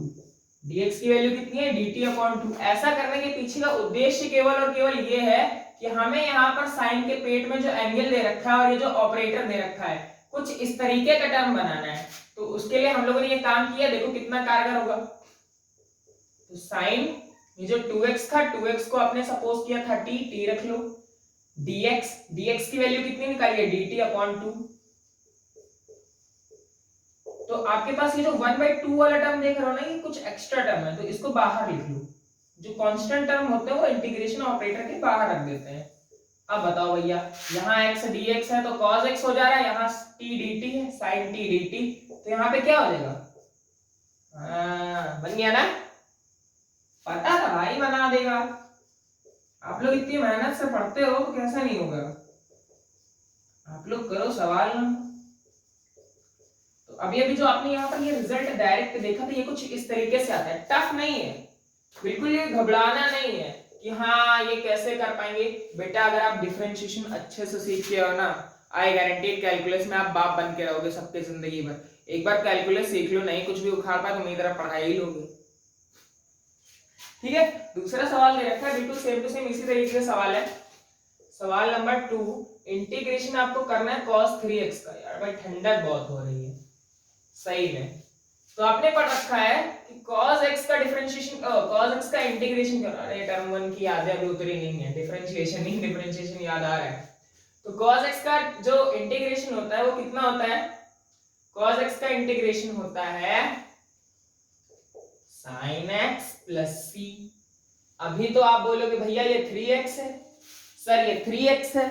dx की वैल्यू कितनी है dt अपॉन 2। ऐसा करने के पीछे का उद्देश्य केवल और केवल ये है कि हमें यहाँ पर साइन के पेट में जो एंगल दे रखा है और ये जो ऑपरेटर दे रखा है कुछ इस तरीके का टर्म बनाना है। तो उसके लिए हम लोगों ने ये काम किया, देखो कितना कारगर होगा। तो साइन ये जो 2x था, 2x को आपने सपोज किया था t रख लो, dx की वैल्यू कितनी निकाली है dt अपॉन 2। तो आपके पास ये जो 1/2 वाला टर्म देख रहे हो ना, ये कुछ एक्स्ट्रा टर्म है, तो इसको बाहर लिख लो। जो कांस्टेंट टर्म होते हैं वो इंटीग्रेशन ऑपरेटर के बाहर रख देते हैं। अब बताओ भैया, यहाँ x dx है तो cos x हो जा रहा है, यहाँ t dt है sin t dt, तो यहाँ पे क्या हो जाएगा, बन गया ना, पता था भाई बना देगा। आप लोग इतनी मेहनत से पढ़ते हो तो कैसा नहीं होगा, आप लोग करो सवाल। तो अभी अभी जो आपने यहाँ पर ये रिजल्ट डायरेक्ट देखा था, ये कुछ इस तरीके से आता है, टफ नहीं है, बिल्कुल ये घबराना नहीं है कि हाँ ये कैसे कर पाएंगे। बेटा अगर आप डिफरेंशिएशन अच्छे से सीख के हो ना, आई गारंटी कैलकुलस में आप बाप बन के रहोगे सबके जिंदगी भर। एक बार कैलकुलस सीख लो, नहीं कुछ भी उखाड़ पाए तो मेरी तरह पढ़ाई ही लोगे। ठीक है, दूसरा सवाल दे रखा है बिल्कुल सेम टू सेम इसी तरीके से सवाल है। सवाल नंबर 2, इंटीग्रेशन आपको करना है cos 3x का। यार भाई ठंडक बहुत हो रही है सही में। तो आपने पढ़ रखा है कि cos x का डिफरेंशिएशन, cos x का इंटीग्रेशन करना है। टर्म 1 की याद है अभी उतरी नहीं है, डिफरेंशिएशन याद आ रहा है। तो cos x का जो इंटीग्रेशन होता है वो कितना होता है, cos x का इंटीग्रेशन होता है sin x प्लस c। अभी तो आप बोलोगे भैया ये 3x है, सर ये 3x है,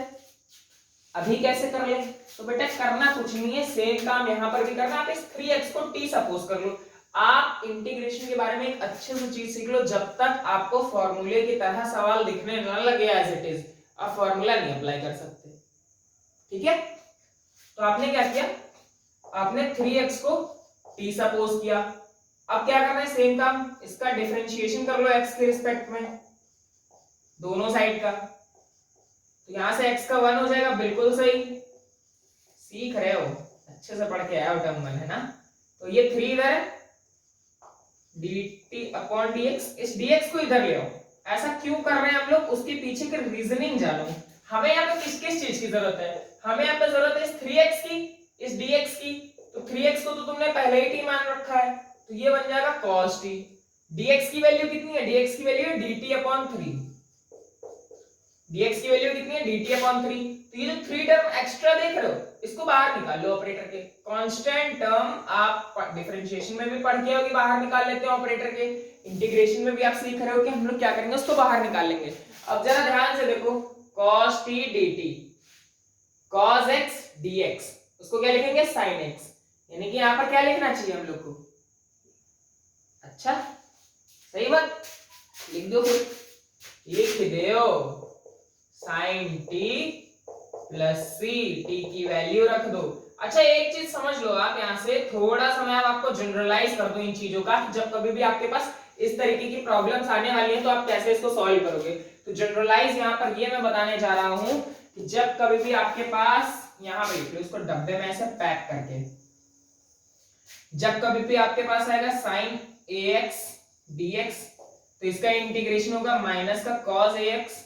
अभी कैसे कर ले। तो बेटा करना कुछ नहीं है, सेम काम यहां पर भी करना। आप इस 3x को t सपोज कर लो। आप इंटीग्रेशन के बारे में एक अच्छे से चीज सीख लो, जब तक आपको फॉर्मूले की तरह सवाल दिखने न लगे एज इट इज, आप फॉर्मूला नहीं अप्लाई कर सकते। ठीक है, तो आपने क्या किया, आपने 3x को t सपोज किया। अब क्या करना है, सेम काम, इसका डिफरेंशिएशन कर लो x के रिस्पेक्ट में दोनों साइड का। तो यहां से x का 1 हो जाएगा, बिल्कुल सही, सीख रहे हो, अच्छे से पढ़ के आया हो, टर्म 1 है ना। तो ये 3 इधर है, dt अपॉन dx, इस dx को इधर ले आओ। ऐसा क्यों कर रहे हैं हम लोग, उसके पीछे की रीजनिंग जानो। हमें यहाँ पे किस किस चीज की जरूरत है, हमें यहाँ पे जरूरत है इस 3x की, इस dx की। तो 3x को तो तुमने पहले ही t मान रखा है, तो ये बन जाएगा cos t। dx की वैल्यू कितनी है, dx की वैल्यू है dt अपॉन 3, dx की वैल्यू कितनी है dt अपॉन 3। तो ये जो 3 टर्म एक्स्ट्रा देख रहे हो इसको बाहर निकाल लो ऑपरेटर के। कांस्टेंट टर्म आप डिफरेंशिएशन में भी पढ़ के हो कि बाहर निकाल लेते हैं ऑपरेटर के, इंटीग्रेशन में भी आप सीख रहे हो कि हम लोग क्या करेंगे, उसको बाहर निकाल लेंगे। अब जरा ध्यान से देखो, cos t dt, cos x dx, उसको क्या लिखेंगे sin x, यानी कि यहाँ पर क्या लिखना चाहिए हम लोग को, अच्छा सही बात, लिख दो फिर, लिख दो sin t plus c, t की वैल्यू रख दो। अच्छा एक चीज समझ लो आप, यहाँ से थोड़ा सा मैं आपको जनरलाइज कर दूं इन चीजों का, जब कभी भी आपके पास इस तरीके की प्रॉब्लम्स आने वाली है तो आप कैसे इसको सॉल्व करोगे। तो जनरलाइज यहाँ पर ये मैं बताने जा रहा हूं कि जब कभी भी आपके पास, यहाँ पे लिख लो इसको डब्बे में ऐसे पैक करके, जब कभी भी आपके पास आएगा साइन ax dx तो इसका इंटीग्रेशन होगा माइनस का cos ax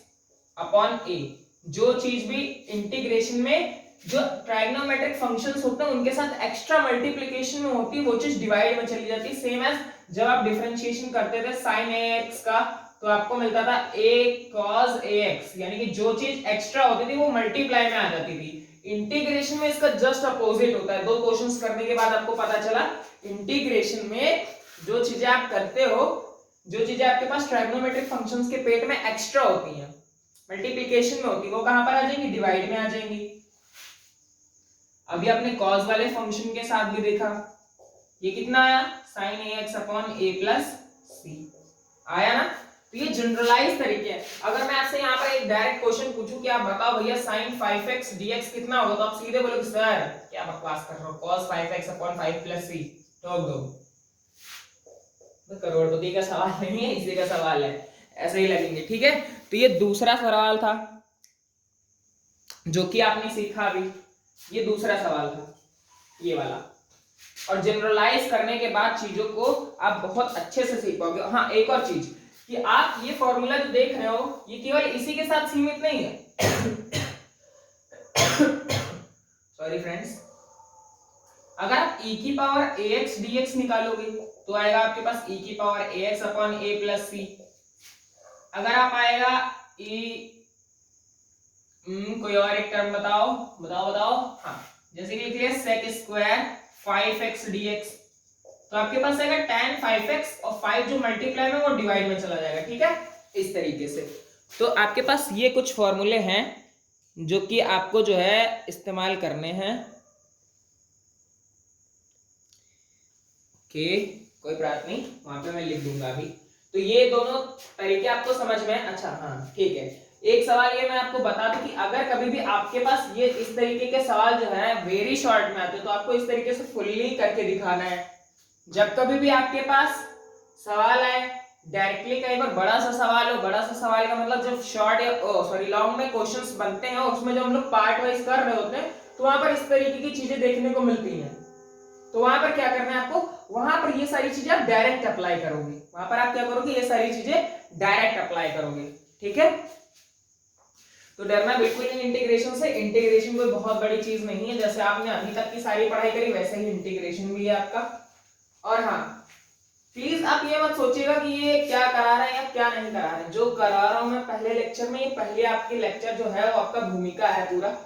अपॉन a। जो चीज भी इंटीग्रेशन में जो ट्राइगोनोमेट्रिक फंक्शंस होते हैं उनके साथ एक्स्ट्रा मल्टीप्लिकेशन में होती है वो चीज डिवाइड में चली जाती है। सेम एज जब आप डिफरेंशिएशन करते थे sin ax का तो आपको मिलता था a cos ax, यानी कि जो चीज एक्स्ट्रा होती थी वो मल्टीप्लाई में आ जाती थी। इंटीग्रेशन में इसका जस्ट अपोजिट होता है। 2 क्वेश्चंस करने के बाद आपको पता चला इंटीग्रेशन में जो चीजें आप करते हो, जो चीजें आपके पास ट्राइगोनोमेट्रिक फंक्शंस के पेट में एक्स्ट्रा होती हैं, मल्टीप्लिकेशन में होती है, वो कहां पर आ जाएंगी? डिवाइड में आ जाएंगी। अभी आपने cos वाले फंक्शन के साथ भी देखा, ये कितना आया? sin ax upon a plus c आया ना। तो ये जनरलाइज तरीके है। अगर मैं आपसे यहाँ पर एक डायरेक्ट क्वेश्चन पूछूं कि आप बताओ भैया sin 5x dx कितना होगा, तो आप सीधे बोलोगे सर क्या बकवास कर रहे हो, cos 5x upon 5 plus c, ठोक दो। तो करोड़पति का सवाल नहीं है, इसी का सवाल है, ऐसे ही लगेंगे। ठीक है, तो ये दूसरा सवाल था जो कि आपने सीखा अभी, ये दूसरा सवाल था ये वाला। और जनरलाइज करने के बाद चीजों को आप बहुत अच्छे से सीख पाओगे। हाँ, एक और चीज कि आप ये फॉर्मूला जो देख रहे हो ये केवल इसी के साथ सीमित नहीं है। सॉरी फ्रेंड्स, अगर आप e की पावर ax dx निकालोगे तो आएगा आपके पास e की power ax upon a plus c। अगर आप आएगा कोई और एक टर्म बताओ। हाँ, जैसे कि लिख लिया sec स्क्वायर 5x dx, तो आपके पास आएगा tan 5x और 5 जो मल्टीप्लाई में वो डिवाइड में चला जाएगा। ठीक है, इस तरीके से। तो आपके पास ये कुछ फॉर्मूले हैं जो कि आपको जो है इस्तेमाल करने हैं। ओके, कोई बात नहीं, वहां पे मैं लिख दूंगा अभी। तो ये दोनों तरीके आपको समझ में। अच्छा हाँ ठीक है, एक सवाल ये मैं आपको बता दूं कि अगर कभी भी आपके पास ये इस तरीके के सवाल जो है वेरी शॉर्ट में आते हैं तो आपको इस तरीके से फुल्ली करके दिखाना है। जब कभी भी आपके पास सवाल आए डायरेक्टली, कई बार बड़ा सा सवाल हो, बड़ा सा सवाल का मतलब जब शॉर्ट या सॉरी लॉन्ग में क्वेश्चंस बनते हैं और उसमें जब हम लोग पार्ट वाइज कर रहे होते हैं तो वहां पर इस तरीके की चीजें देखने को मिलती हैं। तो वहां पर क्या करना है आपको, वहां पर ये सारी चीजें आप डायरेक्ट अप्लाई करोगे। वहां पर आप क्या करोगे, ये सारी चीजें डायरेक्ट अप्लाई करोगे। ठीक है, तो डरना बिल्कुल नहीं इंटीग्रेशन से। इंटीग्रेशन कोई बहुत बड़ी चीज नहीं है, जैसे आपने अभी तक की सारी पढ़ाई करी वैसे ही इंटीग्रेशन भी है आपका। और हाँ, प्लीज आप ये मत सोचिएगा कि ये क्या करा रहे हैं या क्या नहीं करा रहे हैं। जो करा रहा हूं मैं पहले लेक्चर में, ये पहले आपके लेक्चर जो है वो आपका भूमिका है पूरा।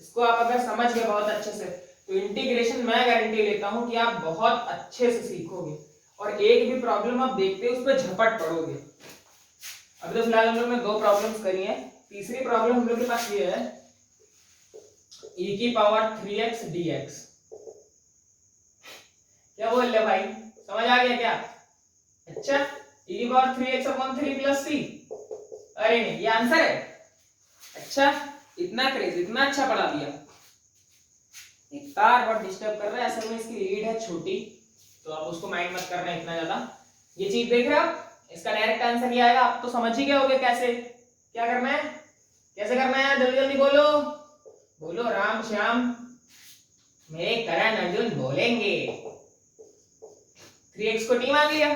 इसको आप अगर समझ गए बहुत अच्छे से तो इंटीग्रेशन मैं गारंटी लेता हूं कि आप बहुत अच्छे से सीखोगे और एक भी प्रॉब्लम आप देखते हो उस पर झपट पड़ोगे। अभी तो फिलहाल हम लोग ने 2 प्रॉब्लम्स करी हैं, तीसरी प्रॉब्लम हम लोग के पास ये है e की पावर 3x dx। क्या बोल रहे भाई, समझ आ गया क्या? अच्छा, e की power 3x upon 3 plus c, अरे नहीं ये आंसर है। अच्छा, इतना क्रेज, इतना अच्छा पढ़ा दिया। एक तार बहुत डिस्टर्ब कर रहा है, असल में इसकी लीड है छोटी, तो आप उसको माइंड मत करना इतना ज्यादा। ये चीज देख रहे हो, इसका डायरेक्ट आंसर ये आएगा। आप तो समझ ही गए होगे कैसे क्या करना है, कैसे करना है। जल्दी जल्दी बोलो बोलो, राम श्याम मेरे करण अर्जुन बोलेंगे। 3x को t मान लिया,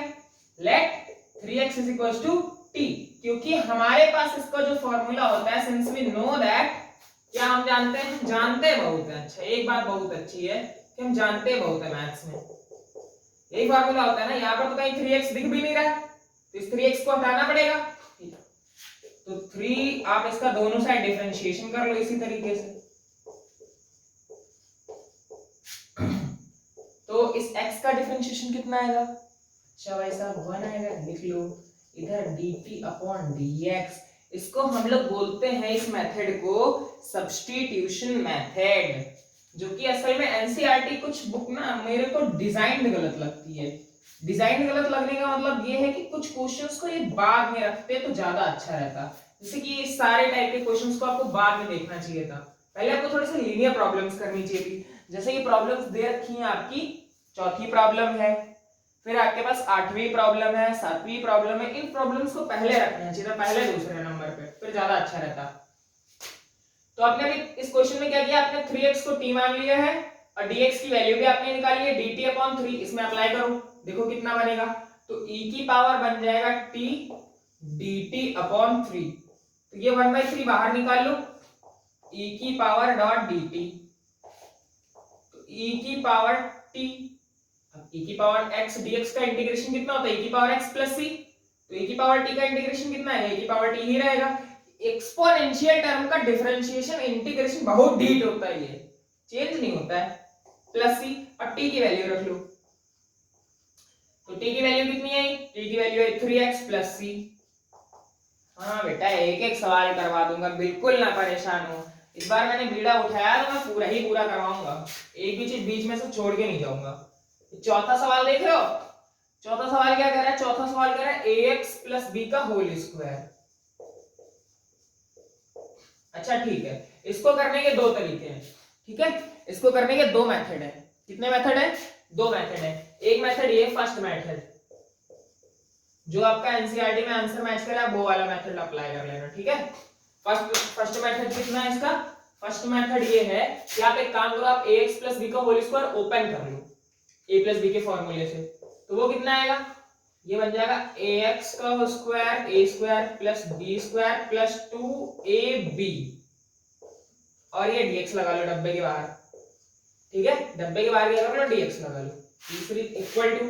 let 3x is equal to t, क्योंकि हमारे पास इसका जो फॉर्मूला होता है, सिंस वी नो दैट, क्या हम जानते हैं, जानते बहुत है। अच्छा, एक बात बहुत अच्छी है कि हम जानते बहुत है मैथ्स में, यही फॉर्मूला होता है ना। यहाँ पर तो कहीं 3x दिख भी नहीं रहा है, तो इस 3x को हटाना पड़ेगा। तो 3 आप इसका दोनों साइड डिफरेंशिएशन कर लो इसी तरीके से। तो इस x का डिफरेंशिएशन कितना आएगा? अच्छा भाई साहब 1 आएगा, लिख लो इधर dt अपॉन dx। इसको हम लोग बोलते हैं इस मेथड को सब्स्टिट्यूशन मेथड, जो कि असल में एनसीईआरटी कुछ बुक ना मेरे को डिजाइन गलत लगती है। डिजाइन गलत लगने का मतलब ये है कि कुछ क्वेश्चंस को ये बाद में रखते तो ज्यादा अच्छा रहता। जैसे कि इस सारे टाइप के क्वेश्चंस को आपको बाद में देखना चाहिए था, पहले आपको थोड़ी सी लीनियर प्रॉब्लम्स करनी चाहिए थी। जैसे ये प्रॉब्लम्स दे रखी हैं आपकी, चौथी प्रॉब्लम है, फिर आपके पास 8वीं प्रॉब्लम है, 7वीं प्रॉब्लम है। इन प्रॉब्लम्स को पहले रखना चाहिए था, पहले दूसरे नंबर पे, फिर ज्यादा अच्छा रहता। तो आपने अभी इस क्वेश्चन में क्या किया, आपने 3x को t मान लिया है और dx की वैल्यू भी आपने निकाली है dt/3, इसमें अप्लाई करो, देखो कितना बनेगा, तो e की पावर बन जाएगा t dt/3, तो ये 1/3 बाहर निकाल लो, e की पावर डॉट dt, तो e की पावर t, अब e की पावर x dx का इंटीग्रेशन कितना होता है, e की पावर x प्लस c, तो e की पावर t का इंटीग्रेशन कितना है, e की पावर t ही रहेगा। एक्सपोनेंशियल टर्म का डिफरेंशिएशन इंटीग्रेशन बहुत डीट होता है, ये चेंज नहीं होता है, प्लस सी, और t की वैल्यू रख लो, तो t की वैल्यू कितनी आई, t की वैल्यू है 3x प्लस सी। हाँ बेटा एक एक सवाल करवा दूंगा, बिल्कुल ना परेशान हो, इस बार मैंने बीड़ा उठाया तो मैं पूरा ही पूरा करवाऊंगा, एक भी चीज बीच में से छोड़ के नहीं जाऊंगा। चौथा सवाल देख रहे हो, चौथा सवाल क्या कह रहा है, चौथा सवाल कह रहा है ax प्लस b का होल स्क्वायर। अच्छा ठीक है, इसको करने के दो तरीके हैं, ठीक है, इसको करने के दो मेथड है, कितने मेथड है, दो मेथड है। एक मेथड ये फर्स्ट मेथड जो आपका एनसीईआरटी में आंसर मैच कर रहा है वो वाला मेथड अप्लाई कर लेना, ठीक है। फर्स्ट मेथड कितना है इसका, फर्स्ट मेथड ये है कि आप एक काम करो, आप ax प्लस b का होल स्क्वायर ओपन कर लो a प्लस b के फॉर्मूले से, तो वो कितना आएगा, ये बन जाएगा ax का square a square plus b square plus 2ab, और ये dx लगा लो डब्बे के बाहर, ठीक है, डब्बे के बाहर क्या कर लो, dx लगा लो, तीसरी इक्वल टू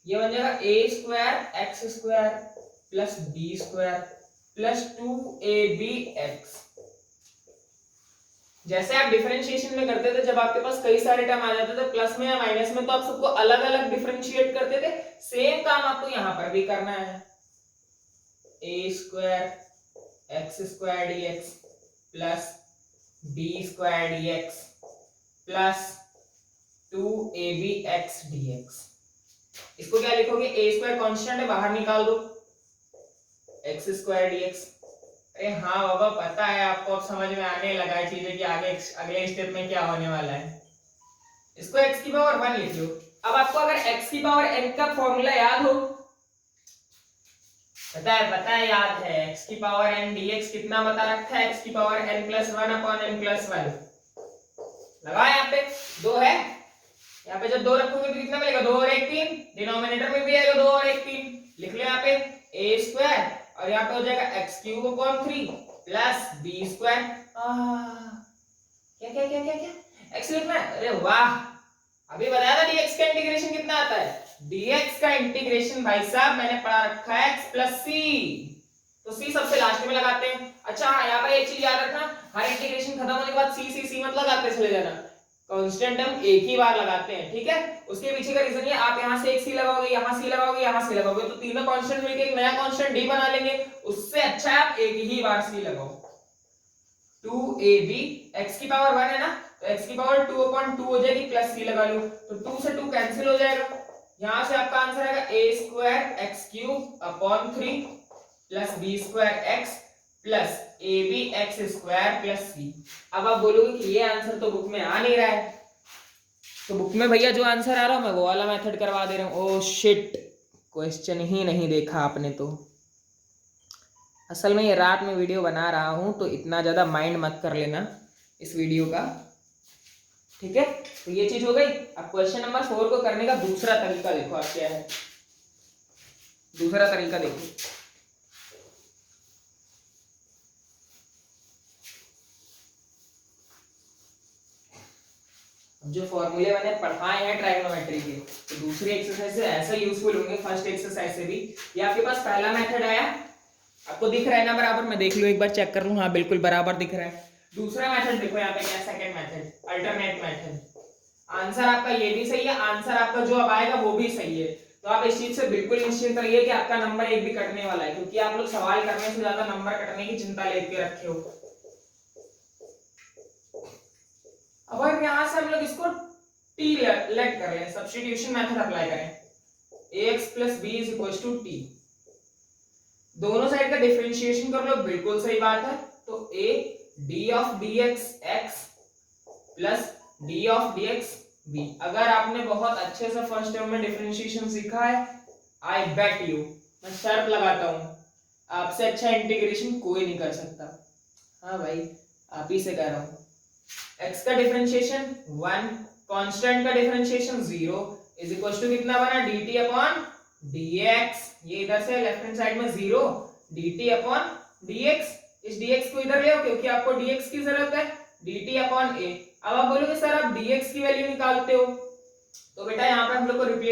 ये बन जाएगा a square x square plus b square plus 2abx। जैसे आप डिफरेंशिएशन में करते थे, जब आपके पास कई सारे टर्म आ जाते थे प्लस में या माइनस में, तो आप सबको अलग अलग डिफरेंशिएट करते थे, सेम काम आपको यहाँ पर भी करना है, a square x square dx plus b square dx plus 2abx dx। इसको क्या लिखोगे, a स्क्वायर कांस्टेंट है बाहर निकाल दो, x स्क्वायर dx। अरे हाँ बाबा पता है आपको, अब समझ में आने लगा है चीजें कि आगे अगले स्टेप में क्या होने वाला है। इसको x की पावर 1 लिख लो। अब आपको अगर x की पावर n का फॉर्मूला याद हो, पता है याद है, x की पावर n dx कितना बता रखा है, x की power n plus 1 upon n plus 1 लगा, यहाँ पे 2 है, यहाँ पे जब 2 रखोगे तो कितना मिलेगा, 2 और 1 3, डिनोमिनेटर में भी आएगा 2 और 1 3, लिख लो यहाँ पे a स्क्वायर और यहाँ पे हो जाएगा x cube upon 3 plus b square, क्या क्या क्या क्या क्या x लिखना है, अरे वाह, अभी बताया था dx का इंटीग्रेशन कितना आता है, dx का इंटीग्रेशन भाई साहब मैंने पढ़ा रखा है x प्लस c, तो c सबसे लास्ट में लगाते हैं। अच्छा हाँ, यहाँ पर एक चीज याद रखना, हर इंटीग्रेशन खत्म होने के बाद c मत लगाते चले जाना, कांस्टेंट हम एक ही बार लगाते हैं, ठीक है। उसके पीछे का रीजन ये, आप यहाँ से एक सी लगाओगे, यहाँ सी लगाओगे, यहाँ सी लगाओगे, तो तीनों कांस्टेंट मिलके एक नया कांस्टेंट डी बना लेंगे, उससे अच्छा है आप एक ही बार सी लगाओ। 2ab x की पावर 1 है ना, तो x की पावर 2 अपॉन 2 हो जाएगी, प्लस सी लगा लो, तो 2 से 2 कैंसिल हो जाएगा, यहाँ से आपका आंसर आएगा a square x cube upon 3 plus b square x plus abx square plus c। अब आप बोलोगे कि ये आंसर तो बुक में आ नहीं रहा है, तो बुक में भैया जो आंसर आ रहा है मैं वो वाला मेथड करवा दे रहा हूँ। ओह शिट, क्वेश्चन ही नहीं देखा आपने तो। असल में ये रात में वीडियो बना रहा हूँ, तो इतना ज़्यादा माइंड मत कर लेना इस वीडियो का, ठीक है। तो ये चीज हो गई। अब क्वेश्चन नंबर 4 को करने का दूसरा तरीका देखो, आप क्या है, दूसरा तरीका देखो। जो फॉर्मूले मैंने पढ़ाए हैं ट्राइगोनोमेट्री के, तो दूसरी एक्सरसाइज से ऐसे यूजफुल होंगे फर्स्ट एक्सरसाइज से भी। ये आपके पास पहला मेथड आया, आपको दिख रहा है ना बराबर, मैं देख लूं एक बार, चेक कर लूं, हाँ बिल्कुल बराबर दिख रहा है। दूसरा मेथड देखो यहाँ पे क्या, second method alternate method. Answer आपका ये भी सही है, आंसर आपका जो अब आएगा वो भी सही है, तो आप इस चीज से बिल्कुल निश्चिंत रहिए कि आपका नंबर एक भी कटने वाला है, क्योंकि आप लोग सवाल करने से ज्यादा नंबर कटने की चिंता लेके रखे हो। अब यहाँ से हम लोग इसको t लेट कर लें, सब्स्टिट्यूशन मेथड अप्लाई करें, ax plus b is equals to t, दोनों साइड का डिफरेंशिएशन कर लो, बिल्कुल सही बात है। तो a d of dx x plus d of dx b। अगर आपने बहुत अच्छे से फर्स्ट टर्म में डिफरेंशिएशन सीखा है, आई बेट यू, मैं शर्त लगाता हूँ आपसे अच्छा इंटीग्रेशन कोई नहीं कर सकता। हाँ भाई, आप ही से कह रहा हूँ। x का डिफरेंशिएशन 1 कांस्टेंट का डिफरेंशिएशन 0 इज इक्वल टू कितना बना dt अपॉन dx, ये इधर से लेफ्ट हैंड साइड में 0 dt अपॉन dx, इस dx को इधर ले आओ क्योंकि आपको dx की जरूरत है, dt अपॉन a। अब आप बोलोगे सर आप dx की वैल्यू निकालते हो, तो बेटा यहाँ पे हम लोग को रिप्लेस